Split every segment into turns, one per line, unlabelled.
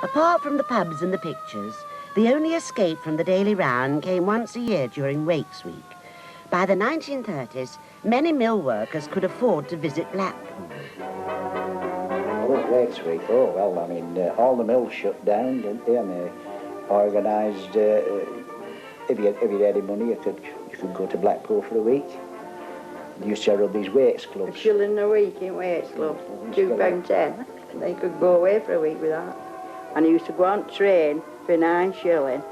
Apart from the pubs and the pictures, the only escape from the daily round came once a year during Wakes Week. By the 1930s, many mill workers could afford to visit Blackpool.
Oh, Wakes Week, oh, well, I mean, all the mills shut down, didn't they? And they organised, if you had any money, you could go to Blackpool for a week. They used to have these Wakes clubs.
A shilling a week in Wakes Club, £2.10. They could go away for a week with that. And I used to go on train for 9 shillings,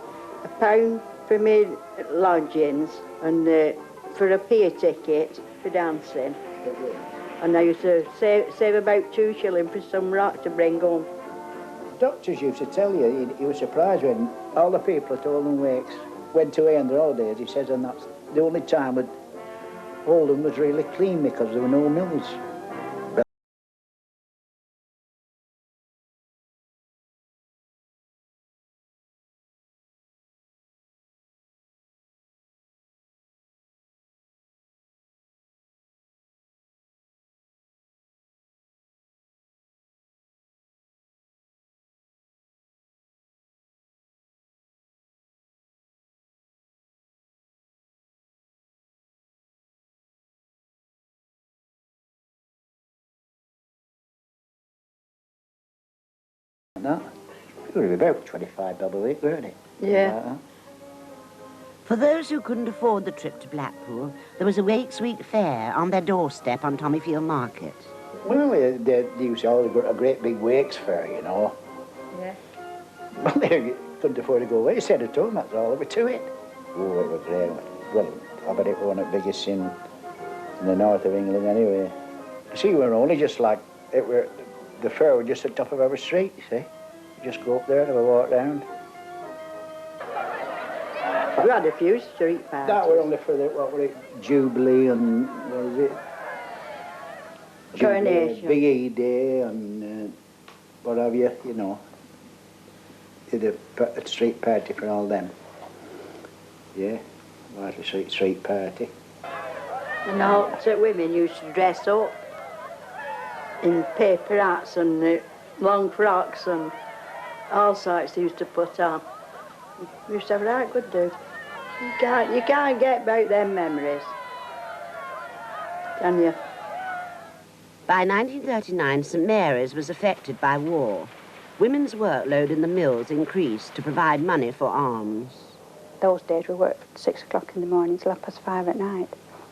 £1 for me lodgings, and for a pier ticket for dancing. And I used to save about 2 shillings for some rock to bring home.
Doctors used to tell you, he was surprised when all the people at Oldham Wakes went away on their holidays. He says, and that's the only time that Oldham was really clean because there were no mills. That. It would have been about 25 bob a week, weren't it?
Yeah.
For those who couldn't afford the trip to Blackpool, there was a Wakes Week fair on their doorstep on Tommyfield Market.
Well, they used to have a great big Wakes fair, you know.
Yeah.
Well, they couldn't afford to go away. They said at home, that's all there was to it. Oh, it was great. Well, I bet it wasn't the biggest in the north of England anyway. See, we were only just like, the fair was just at the top of our street, you see. You just go up there and have a walk round.
We had a few street parties.
That were only for the, what were it, Jubilee and, what is it?
Coronation.
Big E Day and what have you know. Did a street party for all them. Yeah, like a street party.
And all the women used to dress up in paper hats and long frocks and all sorts they used to put on. We used to have a right good do. You can't get about them memories, can you?
By 1939, St Mary's was affected by war. Women's workload in the mills increased to provide money for alms.
Those days we worked from 6 o'clock in the morning till 5:30 at night,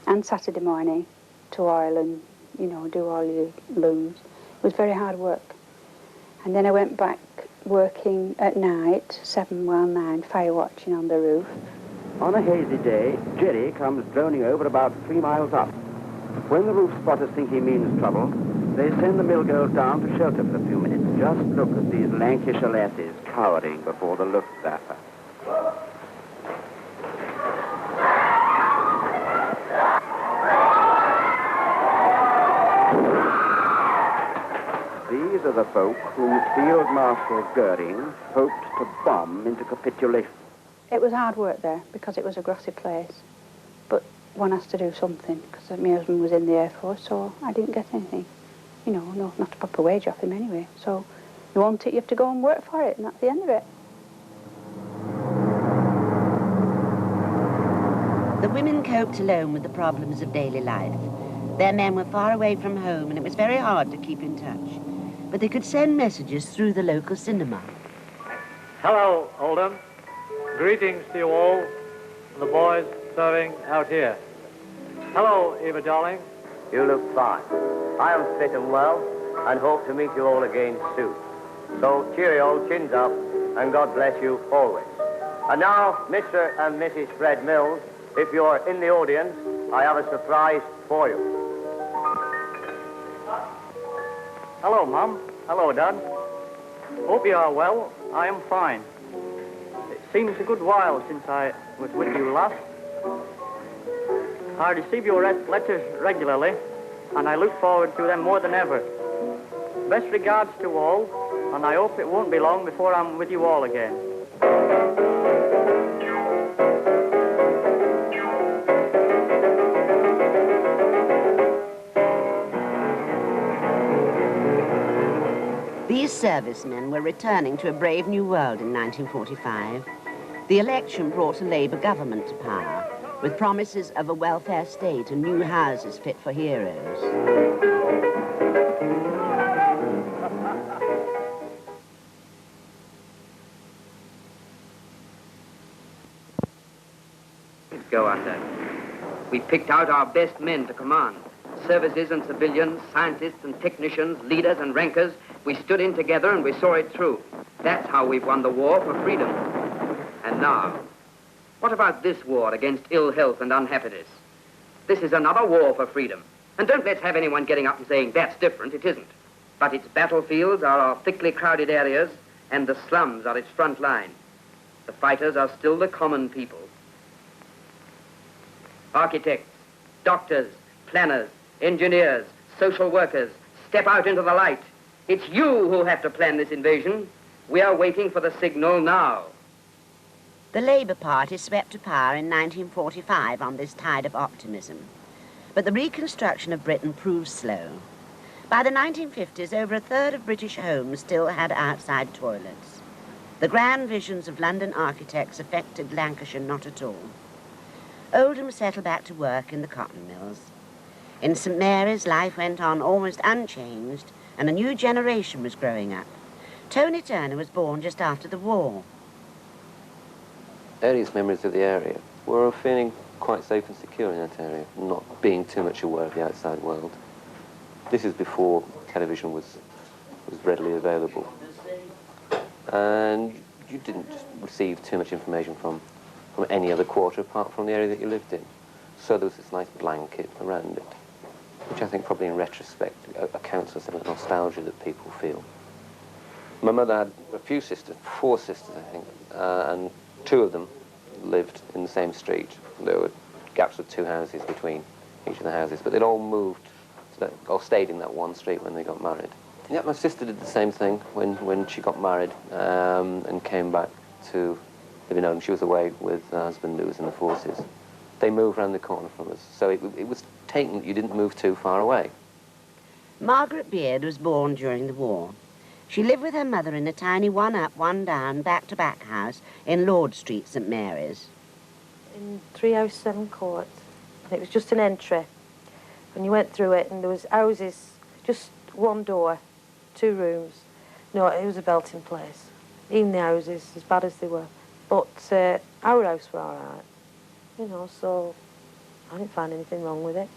and Saturday morning to oil and, you know, do all your looms. It was very hard work. And then I went back working at night, 9, fire watching on the roof.
On a hazy day, Jerry comes droning over about 3 miles up. When the roof spotters think he means trouble, they send the mill girls down to shelter for a few minutes. Just look at these Lancashire lasses cowering before the Luftwaffe. These are the folk whom Field Marshal Goering hoped to bomb into capitulation.
It was hard work there because it was a grassy place, but one has to do something because my husband was in the Air Force, so I didn't get anything. You know, no, not a proper wage off him anyway. So you want it, you have to go and work for it, and that's the end of it.
The women coped alone with the problems of daily life. Their men were far away from home, and it was very hard to keep in touch. But they could send messages through the local cinema.
Hello, Oldham. Greetings to you all, and the boys serving out here. Hello, Eva darling.
You look fine. I am fit and well, and hope to meet you all again soon. So cheerio, chins up, and God bless you always. And now, Mr. and Mrs. Fred Mills, if you're in the audience, I have a surprise for you.
Hello, Mum. Hello, Dad. Hope you are well. I am fine. It seems a good while since I was with you last. I receive your letters regularly, and I look forward to them more than ever. Best regards to all, and I hope it won't be long before I'm with you all again.
These servicemen were returning to a brave new world in 1945. The election brought a Labour government to power, with promises of a welfare state and new houses fit for heroes.
Go under. We picked out our best men to command. Services and civilians, scientists and technicians, leaders and rankers. We stood in together and we saw it through. That's how we've won the war for freedom. And now, what about this war against ill health and unhappiness? This is another war for freedom. And don't let's have anyone getting up and saying that's different. It isn't. But its battlefields are our thickly crowded areas, and the slums are its front line. The fighters are still the common people. Architects, doctors, planners, engineers, social workers, step out into the light. It's you who have to plan this invasion. We are waiting for the signal now.
The Labour Party swept to power in 1945 on this tide of optimism. But the reconstruction of Britain proved slow. By the 1950s, over a third of British homes still had outside toilets. The grand visions of London architects affected Lancashire not at all. Oldham settled back to work in the cotton mills. In St Mary's, life went on almost unchanged, and a new generation was growing up. Tony Turner was born just after the war.
Earliest memories of the area were of feeling quite safe and secure in that area, not being too much aware of the outside world. This is before television was readily available. And you didn't just receive too much information from any other quarter apart from the area that you lived in. So there was this nice blanket around it, which I think probably in retrospect accounts for some of the nostalgia that people feel. My mother had a few sisters, 4 sisters I think, and 2 of them lived in the same street. There were gaps of 2 houses between each of the houses, but they'd all moved to that, or stayed in that one street when they got married. Yeah, my sister did the same thing when she got married and came back to live in Oldham. She was away with her husband who was in the forces. They moved round the corner from us, so it was taken that you didn't move too far away.
Margaret Beard was born during the war. She lived with her mother in a tiny one-up, one-down, back-to-back house in Lord Street, St Mary's.
In 3 House 7 Court, and it was just an entry. And you went through it, and there was houses, just one door, 2 rooms. No, it was a belting place. Even the houses, as bad as they were. But our house were all right, you know, so I didn't find anything wrong with it.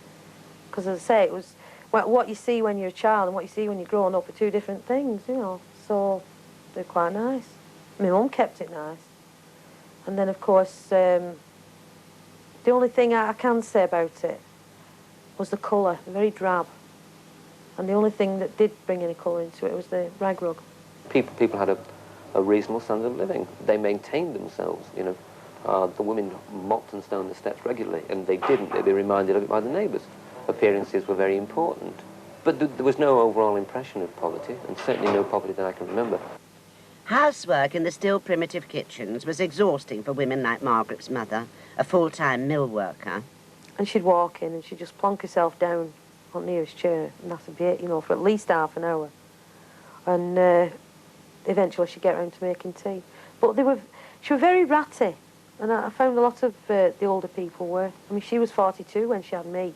Because as I say, it was what you see when you're a child and what you see when you're growing up are 2 different things, you know. So they're quite nice. My mum kept it nice. And then, of course, the only thing I can say about it was the colour, very drab. And the only thing that did bring any colour into it was the rag rug. People
had a reasonable standard of living. They maintained themselves, you know. The women mopped and stoned the steps regularly, and they didn't. They'd be reminded of it by the neighbours. Appearances were very important. But there was no overall impression of poverty, and certainly no poverty that I can remember.
Housework in the still primitive kitchens was exhausting for women like Margaret's mother, a full-time mill worker.
And she'd walk in and she'd just plonk herself down on the nearest chair, and that'd be it, you know, for at least half an hour. And eventually she'd get round to making tea. But she was very ratty, and I found a lot of the older people were. I mean, she was 42 when she had me.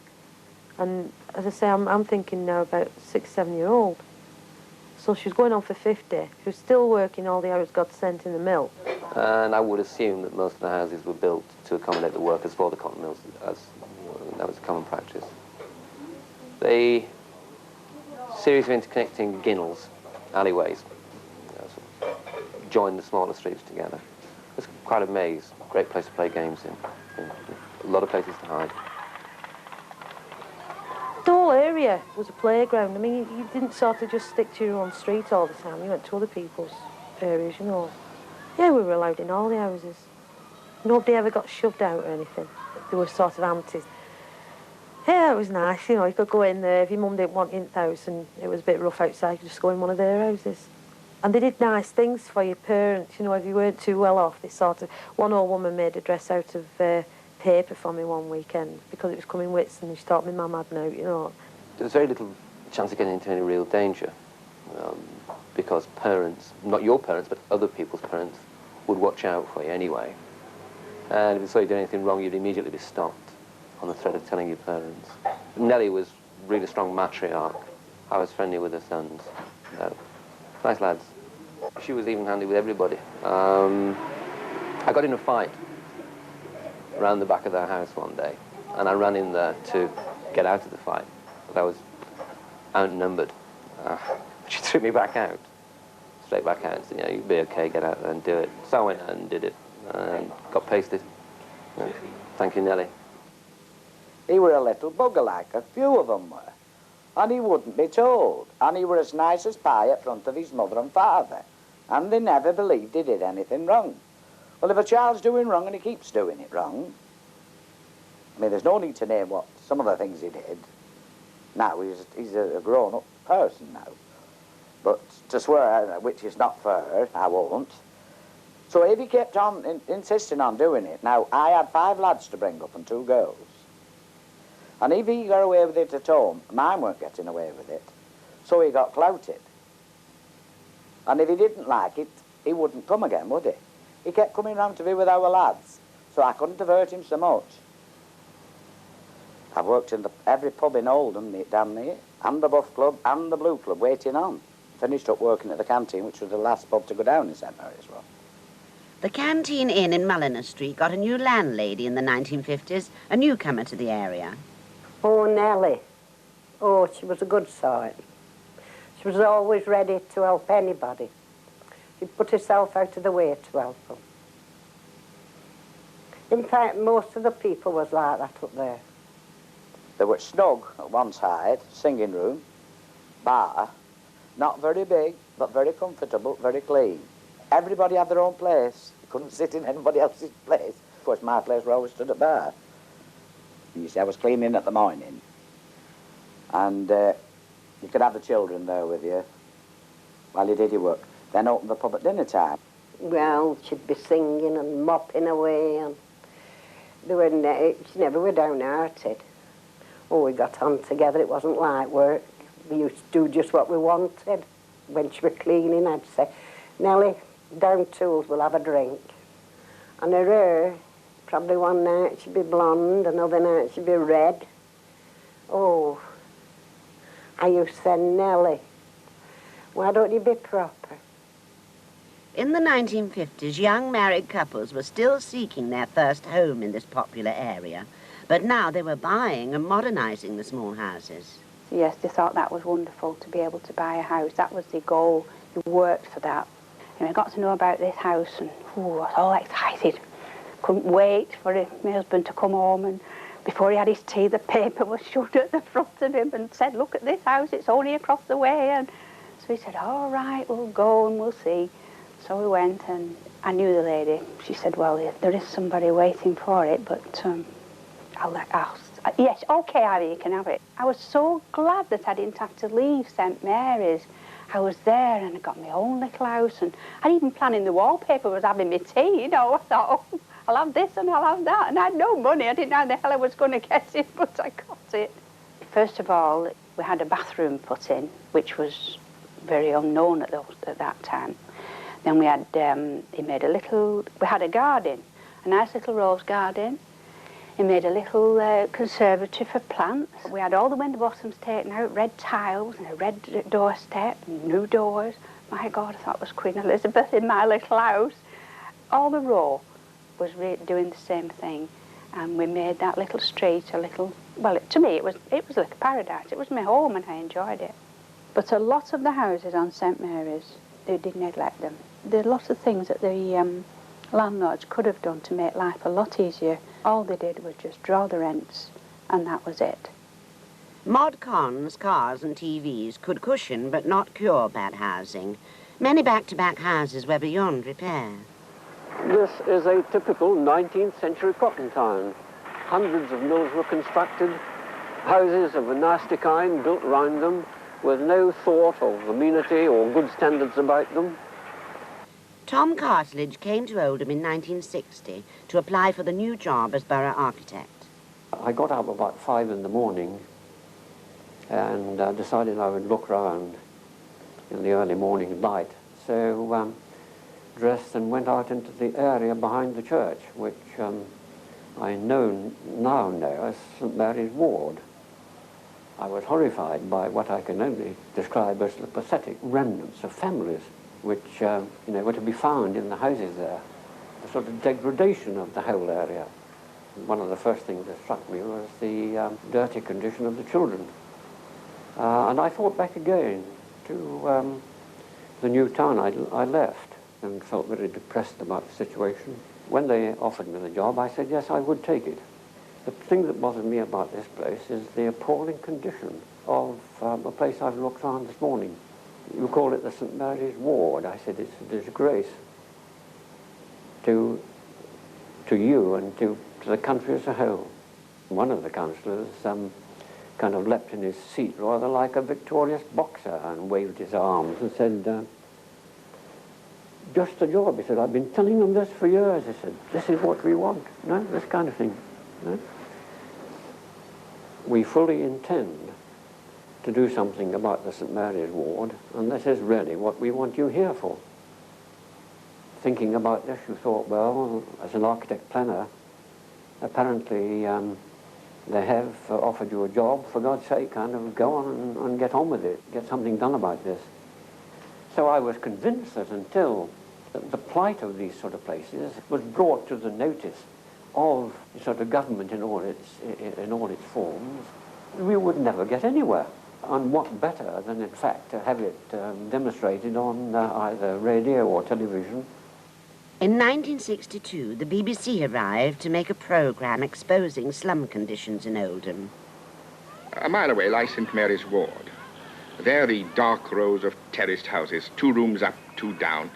And as I say, I'm thinking now about 6, 7-year-old. So she was going on for 50. She was still working all the hours God sent in the mill.
And I would assume that most of the houses were built to accommodate the workers for the cotton mills, as that was a common practice. The series of interconnecting ginnels, alleyways, joined the smaller streets together. It was quite a maze, great place to play games in, a lot of places to hide.
The whole area was a playground. I mean, you didn't sort of just stick to your own street all the time. You went to other people's areas, you know. Yeah, we were allowed in all the houses. Nobody ever got shoved out or anything. They were sort of aunties. Yeah, it was nice, you know. You could go in there if your mum didn't want you in the house and it was a bit rough outside, you could just go in one of their houses. And they did nice things for your parents, you know, if you weren't too well off. They sort of, one old woman made a dress out of paper for me one weekend because it was coming wits and she thought my mum had out, you know.
There was very little chance of getting into any real danger. because parents, not your parents, but other people's parents, would watch out for you anyway. And if you saw you did anything wrong, you'd immediately be stopped on the thread of telling your parents. Nellie was really strong matriarch. I was friendly with her sons. So, nice lads. She was even-handed with everybody. I got in a fight around the back of their house one day, and I ran in there to get out of the fight, but I was outnumbered. She threw me back out, straight back out, and said, you'll be okay, get out there and do it. So I went out and did it, and got pasted. Thank you, Nellie.
He were a little bugger like, a few of them were. And he wouldn't be told. And he were as nice as pie at front of his mother and father. And they never believed he did anything wrong. Well, if a child's doing wrong and he keeps doing it wrong, I mean, there's no need to name what some of the things he did. Now, he's a grown-up person now. But to swear, which is not fair, I won't. So if he kept on insisting on doing it, now, I had 5 lads to bring up and 2 girls. And if he got away with it at home, mine weren't getting away with it. So he got clouted. And if he didn't like it, he wouldn't come again, would he? He kept coming round to be with our lads, so I couldn't have hurt him so much. I've worked in every pub in Oldham, damn near, and the Buff Club and the Blue Club, waiting on. Finished up working at the canteen, which was the last pub to go down in St Mary's.
The Canteen Inn in Mulliner Street got a new landlady in the 1950s, a newcomer to the area.
Oh, Nellie. Oh, she was a good sort. She was always ready to help anybody. She put herself out of the way to help them. In fact, most of the people was like that up there.
They were snug at one side, singing room, bar, not very big, but very comfortable, very clean. Everybody had their own place. You couldn't sit in anybody else's place. Of course, my place where I always stood at bar. You see, I was cleaning at the morning, and you could have the children there with you while you did your work. Then open the pub at dinner time.
Well, she'd be singing and mopping away, and she never were downhearted. Oh, we got on together. It wasn't light work. We used to do just what we wanted. When she was cleaning, I'd say, Nellie, down tools, we'll have a drink. And her hair, probably one night she'd be blonde, another night she'd be red. Oh, I used to say, Nellie, why don't you be proper?
In the 1950s, young married couples were still seeking their first home in this popular area, but now they were buying and modernising the small houses.
Yes, they thought that was wonderful to be able to buy a house. That was the goal. You worked for that. And I got to know about this house, and I was all excited. Couldn't wait for my husband to come home, and before he had his tea, the paper was shoved at the front of him and said, look at this house, it's only across the way. And so he said, all right, we'll go and we'll see. So we went, and I knew the lady. She said, well, there is somebody waiting for it, but yes, okay, Ivy, you can have it. I was so glad that I didn't have to leave St Mary's. I was there, and I got my own little house, and I'd even planning the wallpaper, was having my tea, you know. I thought, oh, I'll have this and I'll have that, and I had no money. I didn't know how the hell I was going to get it, but I got it. First of all, we had a bathroom put in, which was very unknown at that time. Then we had, we had a garden, a nice little rose garden. He made a little conservatory for plants. We had all the window bottoms taken out, red tiles and a red doorstep, and new doors. My God, I thought it was Queen Elizabeth in my little house. All the row was doing the same thing, and we made that little street a little, well, to me it was like a paradise. It was my home, and I enjoyed it. But a lot of the houses on St Mary's, they did neglect them. There are lots of things that the landlords could have done to make life a lot easier. All they did was just draw the rents, and that was it.
Mod cons, cars and TVs could cushion but not cure bad housing. Many back-to-back houses were beyond repair.
This is a typical 19th century cotton town. Hundreds of mills were constructed, houses of a nasty kind built round them, with no thought of amenity or good standards about them.
Tom Cartledge came to Oldham in 1960 to apply for the new job as borough architect.
I got up about 5 in the morning and decided I would look round. in the early morning light. So dressed and went out into the area behind the church, which I now know as St Mary's Ward. I was horrified by what I can only describe as the pathetic remnants of families which were to be found in the houses there. The sort of degradation of the whole area. One of the first things that struck me was the dirty condition of the children. And I thought back again to the new town I left and felt very depressed about the situation. When they offered me the job, I said, yes, I would take it. The thing that bothered me about this place is the appalling condition of a place I've looked around this morning. You call it the St Mary's Ward. I said, it's a disgrace to you and to the country as a whole. One of the councillors kind of leapt in his seat rather like a victorious boxer and waved his arms and said, just a job. He said, I've been telling them this for years. He said, this is what we want. No, this kind of thing. No? We fully intend to do something about the St Mary's Ward, and this is really what we want you here for. Thinking about this, you thought, well, as an architect planner, apparently they have offered you a job. For God's sake, kind of go on and get on with it, get something done about this. So I was convinced that until the plight of these sort of places was brought to the notice of the sort of government in all its forms, we would never get anywhere. And what better than, in fact, to have it demonstrated on either radio or television.
In 1962, the BBC arrived to make a programme exposing slum conditions in Oldham.
A mile away lies St Mary's Ward. There the dark rows of terraced houses, 2 rooms up, 2 down,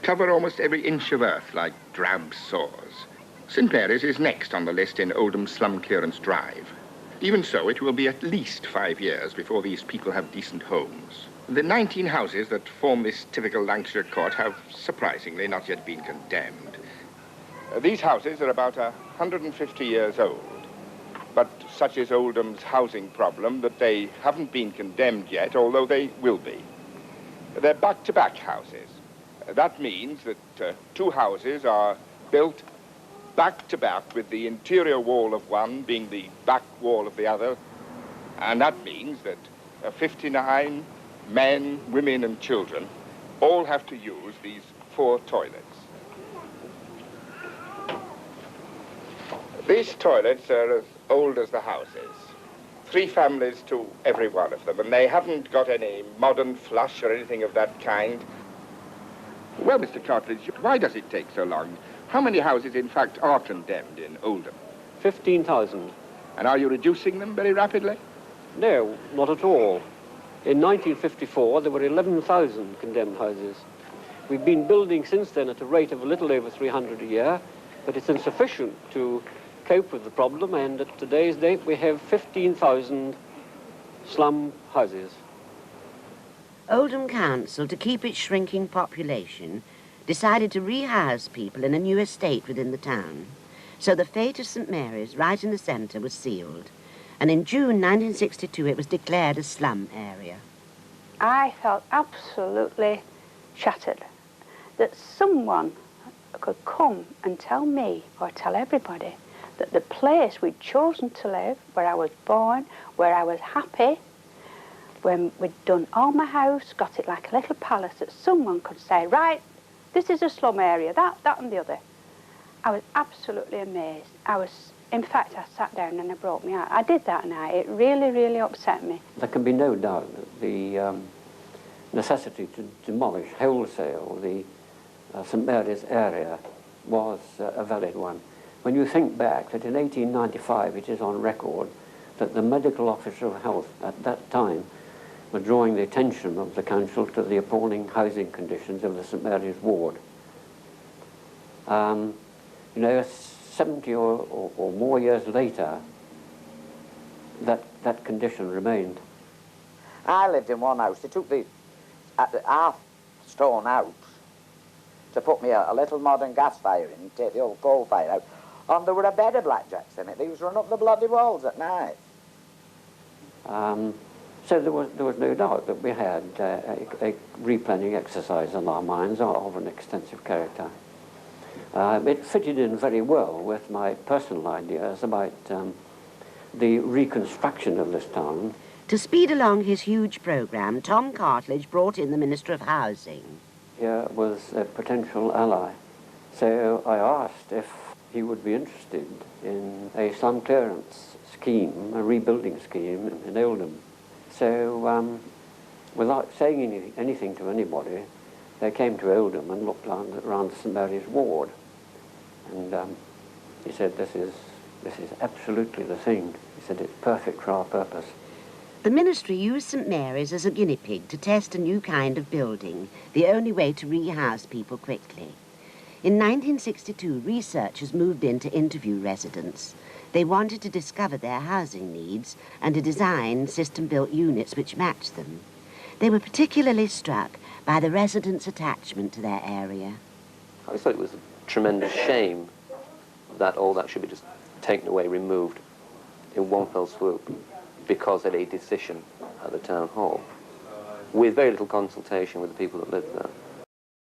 cover almost every inch of earth like drab sores. St Mary's is next on the list in Oldham Slum Clearance Drive. Even so, it will be at least 5 years before these people have decent homes. The 19 houses that form this typical Lancashire court have, surprisingly, not yet been condemned. These houses are about 150 years old, but such is Oldham's housing problem that they haven't been condemned yet, although they will be. They're back-to-back houses. That means that 2 houses are built back-to-back with the interior wall of one being the back wall of the other, and that means that 59 men, women and children all have to use these 4 toilets. These toilets are as old as the houses. 3 families to every one of them, and they haven't got any modern flush or anything of that kind. Well, Mr. Cartledge, why does it take so long? How many houses, in fact, are condemned in Oldham?
15,000.
And are you reducing them very rapidly?
No, not at all. In 1954, there were 11,000 condemned houses. We've been building since then at a rate of a little over 300 a year, but it's insufficient to cope with the problem, and at today's date we have 15,000 slum houses.
Oldham Council, to keep its shrinking population, decided to rehouse people in a new estate within the town. So the fate of St Mary's, right in the centre, was sealed. And in June 1962 it was declared a slum area.
I felt absolutely shattered that someone could come and tell me, or tell everybody, that the place we'd chosen to live, where I was born, where I was happy, when we'd done all my house, got it like a little palace, that someone could say, right, this is a slum area, that and the other. I was absolutely amazed. In fact, I sat down and it broke me out. I did that night. It really, really upset me.
There can be no doubt that the necessity to demolish wholesale the St Mary's area was a valid one. When you think back that in 1895 it is on record that the medical officer of health at that time was drawing the attention of the council to the appalling housing conditions of the St Mary's Ward. 70 or more years later, that condition remained.
I lived in one house. They took the half-stone house to put me a little modern gas fire in and take the old coal fire out. And there were a bed of blackjacks in it. They used to run up the bloody walls at night.
So there was no doubt that we had a replanning exercise on our minds of an extensive character. It fitted in very well with my personal ideas about the reconstruction of this town.
To speed along his huge programme, Tom Cartledge brought in the Minister of Housing.
Here was a potential ally. So I asked if he would be interested in a slum clearance scheme, a rebuilding scheme in Oldham. So without saying anything to anybody, they came to Oldham and looked around the St Mary's ward. And he said, this is absolutely the thing. He said, it's perfect for our purpose.
The ministry used St Mary's as a guinea pig to test a new kind of building, the only way to rehouse people quickly. In 1962, researchers moved in to interview residents. They wanted to discover their housing needs and to design system-built units which matched them. They were particularly struck by the residents' attachment to their area.
I thought it was a tremendous shame that all that should be just taken away, removed in one fell swoop because of a decision at the town hall, with very little consultation with the people that lived there.